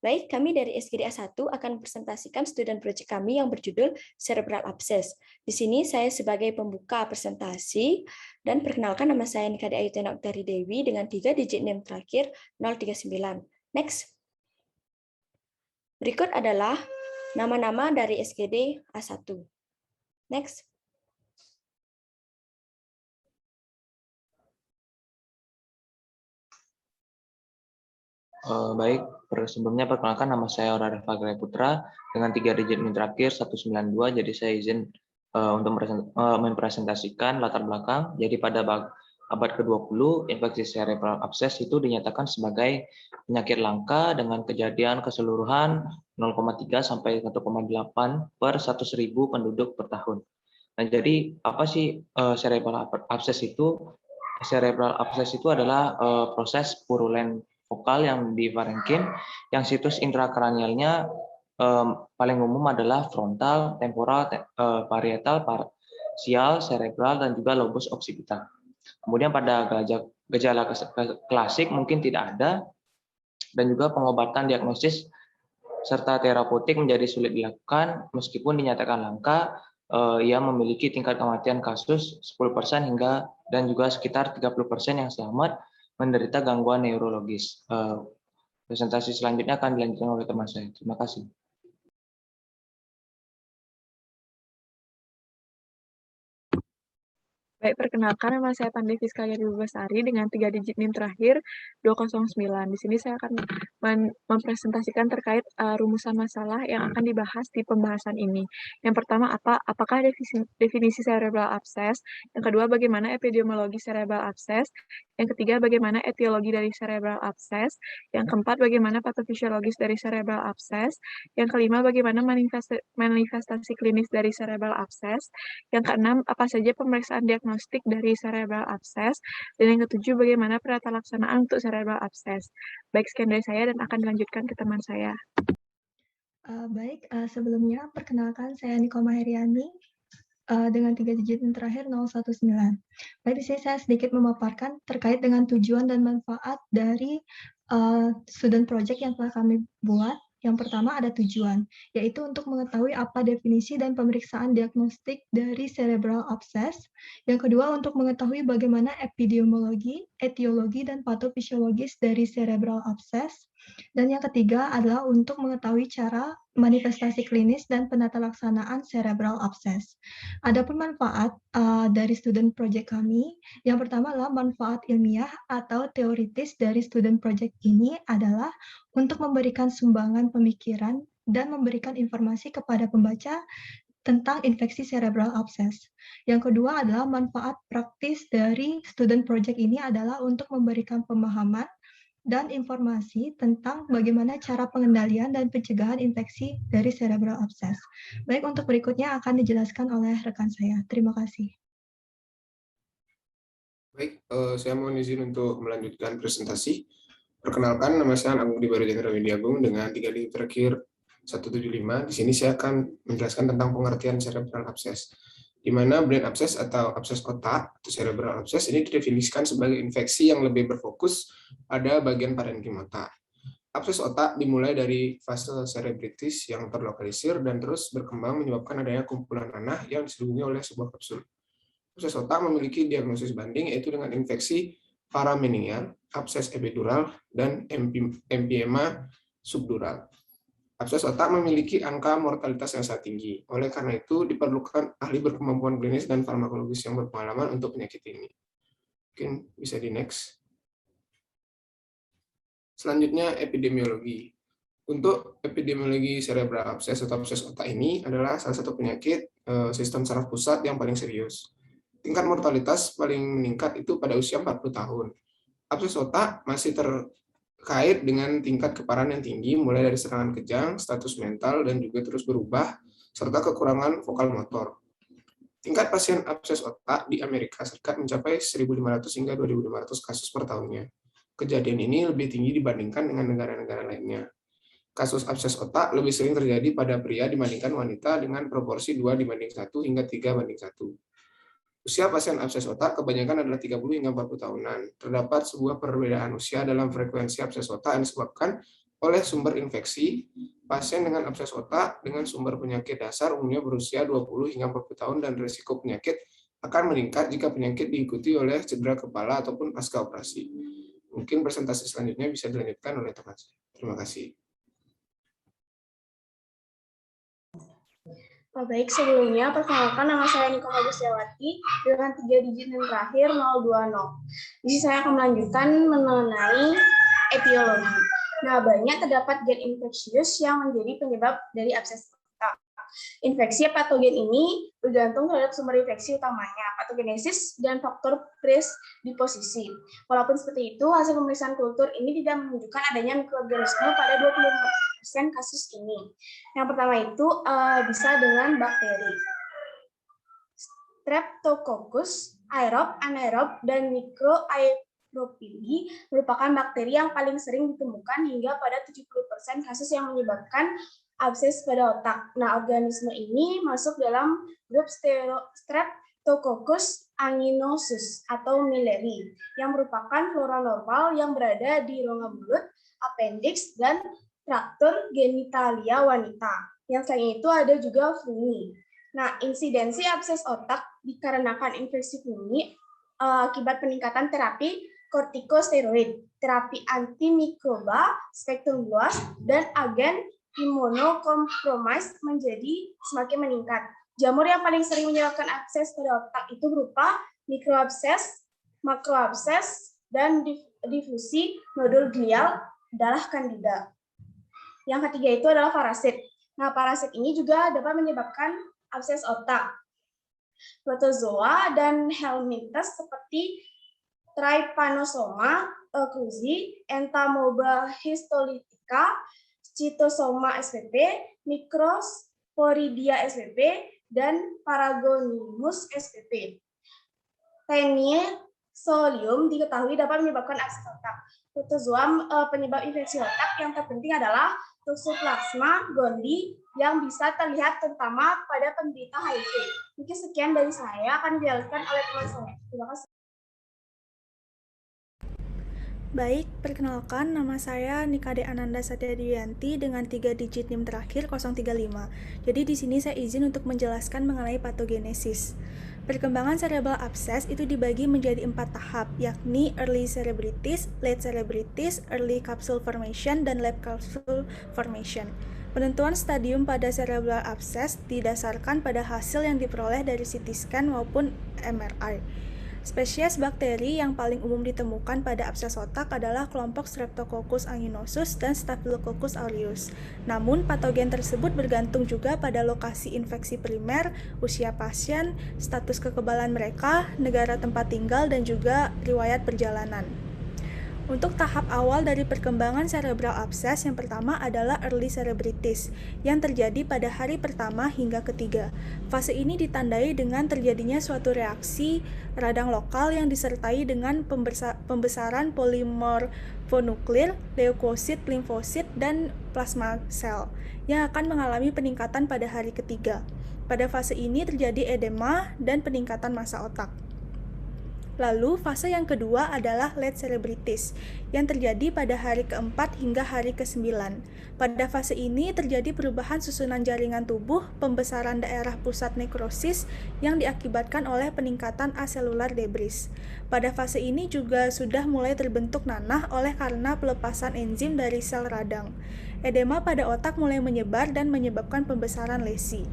Baik, kami dari SGD A1 akan presentasikan student project kami yang berjudul Cerebral Abscess. Di sini saya sebagai pembuka presentasi dan perkenalkan nama saya Nikade Ayutena Uktari Dewi dengan 3 digit NIM terakhir 039. Next. Berikut adalah nama-nama dari SGD A1. Next. Baik, sebelumnya perkenalkan nama saya Aura Reva Gaya Putra dengan 3 digit NIM terakhir 192. Jadi saya izin untuk mempresentasikan latar belakang. Jadi pada abad ke-20, infeksi cerebral abscess itu dinyatakan sebagai penyakit langka dengan kejadian keseluruhan 0,3 sampai 1,8 per 100.000 penduduk per tahun. Nah, jadi apa sih cerebral abscess itu? Cerebral abscess itu adalah proses purulen vokal yang di parenkim, yang situs intrakranialnya paling umum adalah frontal, temporal, parietal, parsial, cerebral, dan juga lobus occipital. Kemudian pada gejala klasik mungkin tidak ada, dan juga pengobatan diagnosis serta terapeutik menjadi sulit dilakukan meskipun dinyatakan langka. Ia memiliki tingkat kematian kasus 10% hingga dan juga sekitar 30% yang selamat menderita gangguan neurologis. Presentasi selanjutnya akan dilanjutkan oleh teman saya. Terima kasih. Baik, perkenalkan nama saya Pandey Fiskalia Dubasari dengan 3 digit NIM terakhir 209. Di sini saya akan mempresentasikan terkait rumusan masalah yang akan dibahas di pembahasan ini. Yang pertama, apakah definisi cerebral abscess? Yang kedua, bagaimana epidemiologi cerebral abscess? Yang ketiga, bagaimana etiologi dari cerebral abscess? Yang keempat, bagaimana patofisiologis dari cerebral abscess? Yang kelima, bagaimana manifestasi klinis dari cerebral abscess? Yang keenam, apa saja pemeriksaan diagnostik dari cerebral abscess? Dan yang ketujuh, bagaimana penata laksanaan untuk cerebral abscess? Baik, sekian dari saya dan akan dilanjutkan ke teman saya. Sebelumnya perkenalkan saya Nikoma Heriani dengan 3 digit yang terakhir 019. Baik, di sini saya sedikit memaparkan terkait dengan tujuan dan manfaat dari student project yang telah kami buat. Yang pertama ada tujuan, yaitu untuk mengetahui apa definisi dan pemeriksaan diagnostik dari cerebral abscess. Yang kedua, untuk mengetahui bagaimana epidemiologi, etiologi, dan patofisiologis dari cerebral abscess. Dan yang ketiga adalah untuk mengetahui cara manifestasi klinis dan penata laksanaan cerebral abscess. Adapun manfaat dari student project kami, yang pertama adalah manfaat ilmiah atau teoritis dari student project ini adalah untuk memberikan sumbangan pemikiran dan memberikan informasi kepada pembaca tentang infeksi cerebral abscess. Yang kedua adalah manfaat praktis dari student project ini adalah untuk memberikan pemahaman dan informasi tentang bagaimana cara pengendalian dan pencegahan infeksi dari cerebral abscess. Baik, untuk berikutnya akan dijelaskan oleh rekan saya. Terima kasih. Baik, saya mohon izin untuk melanjutkan presentasi. Perkenalkan, nama saya Agung Budi Baru Jendra Widiagung dengan 3 digit terakhir 175. Di sini saya akan menjelaskan tentang pengertian cerebral abscess, di mana brain abscess atau abscess otak atau cerebral abscess ini didefinisikan sebagai infeksi yang lebih berfokus pada bagian parenkim otak. Abscess otak dimulai dari fase cerebritis yang terlokalisir dan terus berkembang menyebabkan adanya kumpulan nanah yang diselimuti oleh sebuah kapsul. Abscess otak memiliki diagnosis banding yaitu dengan infeksi parameningeal, abses epidural, dan empiema subdural. Abses otak memiliki angka mortalitas yang sangat tinggi. Oleh karena itu, diperlukan ahli berkemampuan klinis dan farmakologis yang berpengalaman untuk penyakit ini. Mungkin bisa di next. Selanjutnya, epidemiologi. Untuk epidemiologi cerebral abscess atau abses otak ini adalah salah satu penyakit sistem saraf pusat yang paling serius. Tingkat mortalitas paling meningkat itu pada usia 40 tahun. Abses otak masih terkait dengan tingkat keparahan yang tinggi, mulai dari serangan kejang, status mental, dan juga terus berubah, serta kekurangan vokal motor. Tingkat pasien abses otak di Amerika Serikat mencapai 1.500 hingga 2.500 kasus per tahunnya. Kejadian ini lebih tinggi dibandingkan dengan negara-negara lainnya. Kasus abses otak lebih sering terjadi pada pria dibandingkan wanita dengan proporsi 2:1 hingga 3:1. Usia pasien abses otak kebanyakan adalah 30 hingga 40 tahunan. Terdapat sebuah perbedaan usia dalam frekuensi abses otak yang disebabkan oleh sumber infeksi. Pasien dengan abses otak dengan sumber penyakit dasar umumnya berusia 20 hingga 40 tahun dan risiko penyakit akan meningkat jika penyakit diikuti oleh cedera kepala ataupun pasca operasi. Mungkin presentasi selanjutnya bisa dilanjutkan oleh teman saya. Terima kasih. Baik, sebelumnya perkenalkan nama saya Niko Magusiawati dengan 3 digit yang terakhir 020. Di sini saya akan melanjutkan mengenai etiologi. Nah, banyak terdapat gen infeksius yang menjadi penyebab dari abses otak. Infeksi patogen ini bergantung terhadap sumber infeksi utamanya, patogenesis, dan faktor predisposisi. Walaupun seperti itu, hasil pemeriksaan kultur ini tidak menunjukkan adanya mikroorganisme pada 25% kasus ini. Yang pertama itu bisa dengan bakteri. Streptococcus, aerob, anaerob, dan mikroaeropili merupakan bakteri yang paling sering ditemukan hingga pada 70% kasus yang menyebabkan abses pada otak. Nah, organisme ini masuk dalam grup Streptococcus aeruginosus atau Milleri yang merupakan flora normal yang berada di rongga mulut, appendix, dan traktor genitalia wanita. Yang selain itu ada juga fungi. Nah, insidensi abses otak dikarenakan infeksi fungi akibat peningkatan terapi kortikosteroid, terapi antimikroba spektrum luas, dan agen imunokompromis menjadi semakin meningkat. Jamur yang paling sering menyebabkan abses pada otak itu berupa mikroabses, makroabses, dan difusi nodul glial adalah Candida. Yang ketiga itu adalah parasit. Nah, parasit ini juga dapat menyebabkan abses otak. Protozoa dan helminthes seperti Trypanosoma cruzi, Entamoeba histolytica, Cytosoma spp, Microsporidia spp, dan Paragonimus spp. Penicillium diketahui dapat menyebabkan abses otak. Protozoa penyebab infeksi otak yang terpenting adalah Toxoplasma gondii yang bisa terlihat terutama pada penderita HIV. Mungkin sekian dari saya akan dijelaskan oleh teman saya. Terima kasih. Baik, perkenalkan nama saya Nikade Ananda Satya Diyanti dengan 3 digit NIM terakhir 035. Jadi di sini saya izin untuk menjelaskan mengenai patogenesis. Perkembangan cerebral abscess itu dibagi menjadi 4 tahap, yakni early cerebritis, late cerebritis, early capsule formation, dan late capsule formation. Penentuan stadium pada cerebral abscess didasarkan pada hasil yang diperoleh dari CT scan maupun MRI. Spesies bakteri yang paling umum ditemukan pada abses otak adalah kelompok Streptococcus aeruginosus dan Staphylococcus aureus. Namun, patogen tersebut bergantung juga pada lokasi infeksi primer, usia pasien, status kekebalan mereka, negara tempat tinggal, dan juga riwayat perjalanan. Untuk tahap awal dari perkembangan cerebral abscess, yang pertama adalah early cerebritis, yang terjadi pada hari pertama hingga ketiga. Fase ini ditandai dengan terjadinya suatu reaksi radang lokal yang disertai dengan pembesaran polimorfonuklir, leukosit, limfosit, dan plasma sel, yang akan mengalami peningkatan pada hari ketiga. Pada fase ini terjadi edema dan peningkatan massa otak. Lalu, fase yang kedua adalah late cerebritis, yang terjadi pada hari keempat hingga hari ke-9. Pada fase ini terjadi perubahan susunan jaringan tubuh, pembesaran daerah pusat nekrosis yang diakibatkan oleh peningkatan aselular debris. Pada fase ini juga sudah mulai terbentuk nanah oleh karena pelepasan enzim dari sel radang. Edema pada otak mulai menyebar dan menyebabkan pembesaran lesi.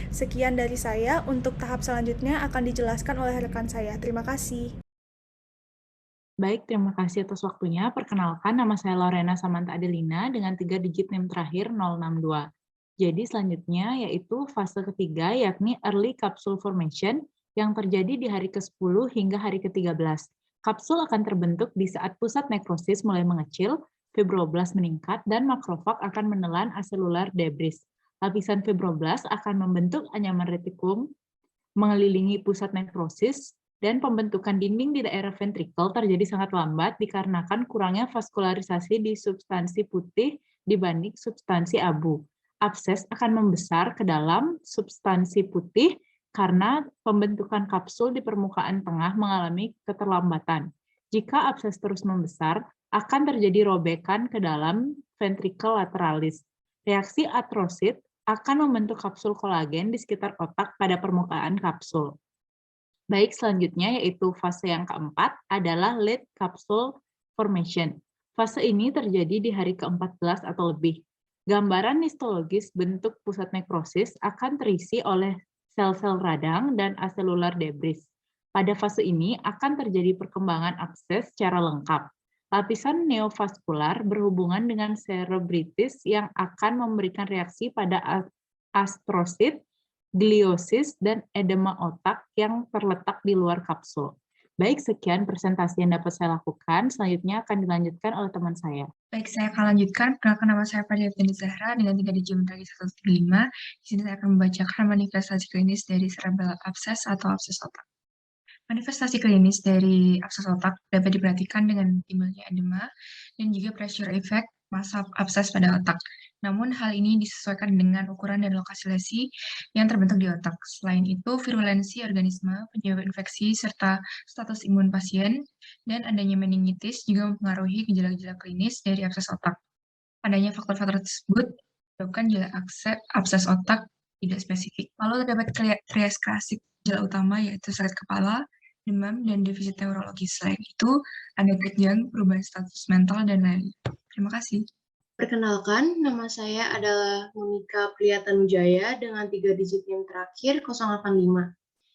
Sekian dari saya, untuk tahap selanjutnya akan dijelaskan oleh rekan saya. Terima kasih. Baik, terima kasih atas waktunya. Perkenalkan, nama saya Lorena Samantha Adelina dengan 3 digit NIM terakhir 062. Jadi selanjutnya yaitu fase ketiga, yakni early capsule formation yang terjadi di hari ke-10 hingga hari ke-13. Kapsul akan terbentuk di saat pusat nekrosis mulai mengecil, fibroblast meningkat, dan makrofag akan menelan aselular debris. Lapisan fibroblast akan membentuk anyaman retikulum mengelilingi pusat nekrosis, dan pembentukan dinding di daerah ventrikel terjadi sangat lambat dikarenakan kurangnya vaskularisasi di substansi putih dibanding substansi abu. Abses akan membesar ke dalam substansi putih karena pembentukan kapsul di permukaan tengah mengalami keterlambatan. Jika abses terus membesar, akan terjadi robekan ke dalam ventricle lateralis. Reaksi atrosit akan membentuk kapsul kolagen di sekitar otak pada permukaan kapsul. Baik, selanjutnya yaitu fase yang keempat adalah late capsule formation. Fase ini terjadi di hari ke-14 atau lebih. Gambaran histologis bentuk pusat nekrosis akan terisi oleh sel-sel radang dan aselular debris. Pada fase ini akan terjadi perkembangan abses secara lengkap. Lapisan neovaskular berhubungan dengan cerebritis yang akan memberikan reaksi pada astrosit, gliosis, dan edema otak yang terletak di luar kapsul. Baik, sekian presentasi yang dapat saya lakukan. Selanjutnya akan dilanjutkan oleh teman saya. Baik, saya akan lanjutkan. Perkenalkan, nama saya Fadia Fendi Zahra dengan 3 digit terakhir 135. Di sini saya akan membacakan manifestasi klinis dari cerebral abscess atau abses otak. Manifestasi klinis dari abses otak dapat diperhatikan dengan timbulnya edema dan juga pressure effect massa abses pada otak. Namun hal ini disesuaikan dengan ukuran dan lokasi lesi yang terbentuk di otak. Selain itu, virulensi organisme, penyebab infeksi, serta status imun pasien, dan adanya meningitis juga mempengaruhi gejala-gejala klinis dari abses otak. Adanya faktor-faktor tersebut menyebabkan gejala abses otak tidak spesifik. Lalu terdapat trias klasik gejala utama yaitu sakit kepala, demam, dan defisit neurologis. Selain itu, ada kejang, perubahan status mental, dan lain-lain. Terima kasih. Perkenalkan, nama saya adalah Monika Priyatanujaya dengan 3 digit NIM terakhir 085.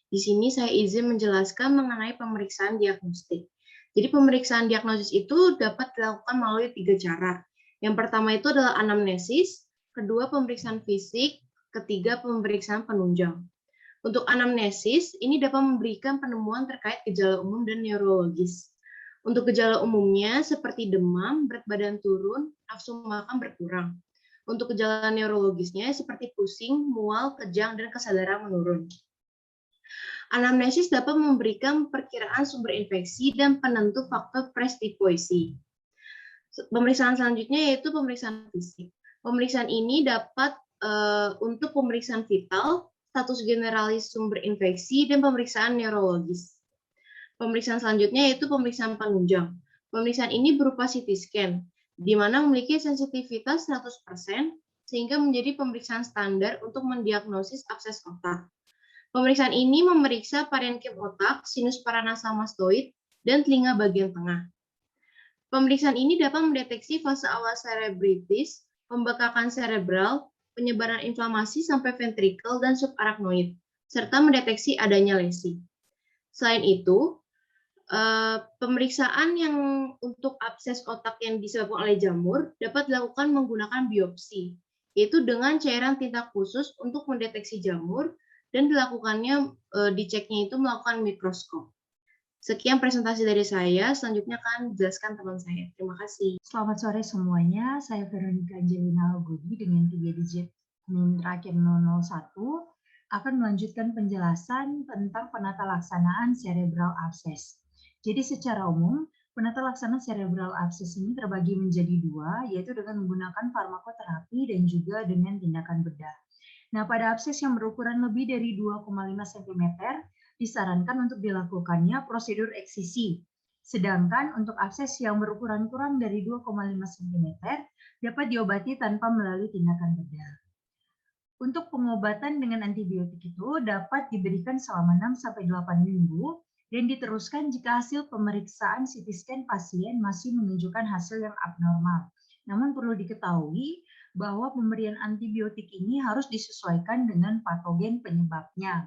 Di sini saya izin menjelaskan mengenai pemeriksaan diagnostik. Jadi pemeriksaan diagnosis itu dapat dilakukan melalui 3 cara. Yang pertama itu adalah anamnesis, kedua pemeriksaan fisik, ketiga pemeriksaan penunjang. Untuk anamnesis, ini dapat memberikan penemuan terkait gejala umum dan neurologis. Untuk gejala umumnya seperti demam, berat badan turun, nafsu makan berkurang. Untuk gejala neurologisnya seperti pusing, mual, kejang, dan kesadaran menurun. Anamnesis dapat memberikan perkiraan sumber infeksi dan penentu faktor predispose. Pemeriksaan selanjutnya yaitu pemeriksaan fisik. Pemeriksaan ini dapat untuk pemeriksaan vital, status generalis sumber infeksi, dan pemeriksaan neurologis. Pemeriksaan selanjutnya yaitu pemeriksaan penunjang. Pemeriksaan ini berupa CT scan, di mana memiliki sensitivitas 100%, sehingga menjadi pemeriksaan standar untuk mendiagnosis abses otak. Pemeriksaan ini memeriksa parenkim otak, sinus paranasal mastoid, dan telinga bagian tengah. Pemeriksaan ini dapat mendeteksi fase awal cerebritis, pembekakan cerebral, penyebaran inflamasi sampai ventrikel dan subarachnoid, serta mendeteksi adanya lesi. Selain itu, pemeriksaan yang untuk abses otak yang disebabkan oleh jamur dapat dilakukan menggunakan biopsi, yaitu dengan cairan tinta khusus untuk mendeteksi jamur dan dilakukannya diceknya itu melakukan mikroskop. Sekian presentasi dari saya, selanjutnya akan dijelaskan teman saya. Terima kasih. Selamat sore semuanya, saya Veronica Angelina Logudi dengan 3 digit NIM terakhir 001 akan melanjutkan penjelasan tentang penata laksanaan cerebral abscess. Jadi secara umum, penata laksana cerebral abscess ini terbagi menjadi 2, yaitu dengan menggunakan farmakoterapi dan juga dengan tindakan bedah. Nah, pada abscess yang berukuran lebih dari 2,5 cm, disarankan untuk dilakukannya prosedur eksisi. Sedangkan untuk abscess yang berukuran kurang dari 2,5 cm, dapat diobati tanpa melalui tindakan bedah. Untuk pengobatan dengan antibiotik itu dapat diberikan selama 6-8 minggu, dan diteruskan jika hasil pemeriksaan CT scan pasien masih menunjukkan hasil yang abnormal. Namun perlu diketahui bahwa pemberian antibiotik ini harus disesuaikan dengan patogen penyebabnya.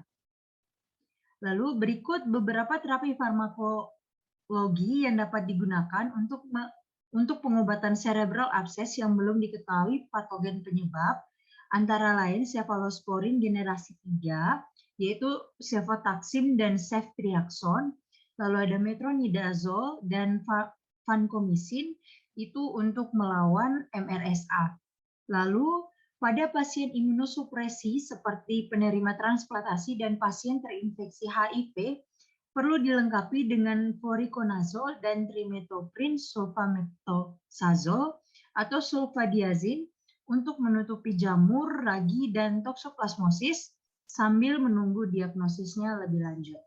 Lalu berikut beberapa terapi farmakologi yang dapat digunakan untuk pengobatan cerebral abscess yang belum diketahui patogen penyebab, antara lain cefalosporin generasi 3, yaitu cefotaxime dan ceftriaxone, lalu ada metronidazole dan vancomycin, itu untuk melawan MRSA. Lalu pada pasien imunosupresi seperti penerima transplantasi dan pasien terinfeksi HIV, perlu dilengkapi dengan voriconazole dan trimethoprim sulfamethoxazole atau sulfadiazin untuk menutupi jamur, ragi, dan toksoplasmosis sambil menunggu diagnosisnya lebih lanjut.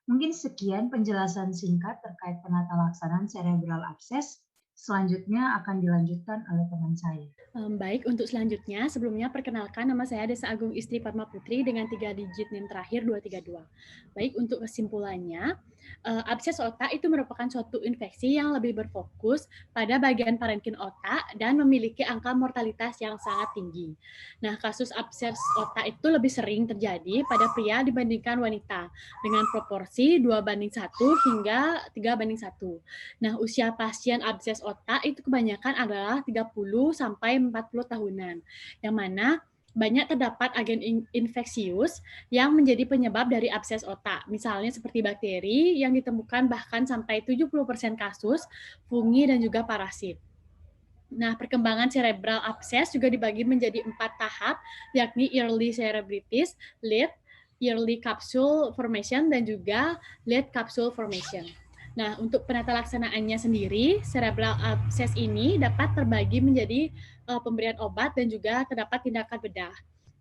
Mungkin sekian penjelasan singkat terkait penata laksanaan cerebral abscess. Selanjutnya akan dilanjutkan oleh teman saya. Baik, untuk selanjutnya, sebelumnya perkenalkan nama saya Desa Agung Istri Padma Putri dengan 3 digit NIM terakhir 232. Baik, untuk kesimpulannya, abses otak itu merupakan suatu infeksi yang lebih berfokus pada bagian parenkin otak dan memiliki angka mortalitas yang sangat tinggi. Nah, kasus abses otak itu lebih sering terjadi pada pria dibandingkan wanita dengan proporsi 2:1 hingga 3:1. Nah, usia pasien abses otak itu kebanyakan adalah 30 sampai 40 tahunan, yang mana banyak terdapat agen infeksius yang menjadi penyebab dari abses otak. Misalnya seperti bakteri yang ditemukan bahkan sampai 70% kasus, fungi dan juga parasit. Nah, perkembangan cerebral abses juga dibagi menjadi 4 tahap, yakni early cerebritis, late, early capsule formation, dan juga late capsule formation. Nah, untuk penata laksanaannya sendiri, cerebral abscess ini dapat terbagi menjadi pemberian obat dan juga terdapat tindakan bedah.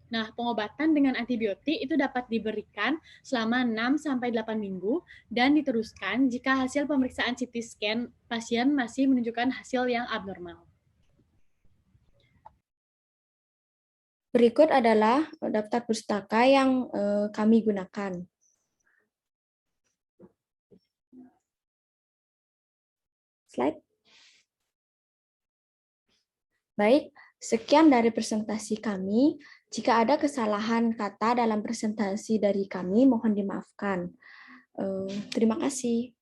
Nah, pengobatan dengan antibiotik itu dapat diberikan selama 6-8 minggu dan diteruskan jika hasil pemeriksaan CT scan pasien masih menunjukkan hasil yang abnormal. Berikut adalah daftar pustaka yang kami gunakan. Slide. Baik, sekian dari presentasi kami. Jika ada kesalahan kata dalam presentasi dari kami, mohon dimaafkan. Terima kasih.